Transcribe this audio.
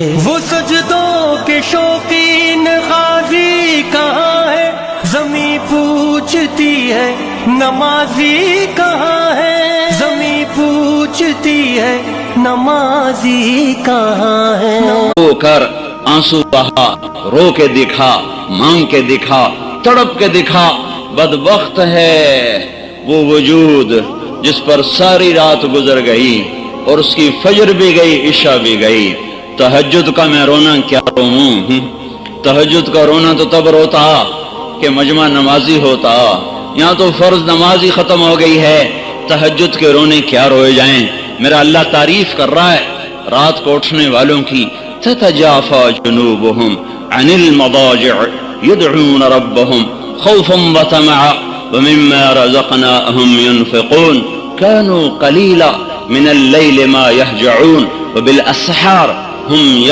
وہ سجدوں کے شوقین غازی کہاں ہے، زمیں پوچھتی ہے نمازی کہاں ہے، زمیں پوچھتی ہے نمازی کہاں ہے۔ رو کر آنسو بہا، رو کے دکھا، مانگ کے دکھا، تڑپ کے دکھا، بدبخت ہے وہ وجود جس پر ساری رات گزر گئی اور اس کی فجر بھی گئی، عشاء بھی گئی۔ تہجد کا میں رونا کیا روؤں، تہجد کا رونا تو تب روتا کہ مجمع نمازی ہوتا، یہاں تو فرض نمازی ختم ہو گئی ہے، تہجد کے رونے کیا روئے جائیں۔ میرا اللہ تعریف کر رہا ہے رات کو اٹھنے والوں کی، تتجافى جنوبهم عن المضاجع يدعون ربهم خوفا وطمعا ومما رزقناهم ينفقون كانوا قليلا من الليل ما يهجعون وبالأسحار هم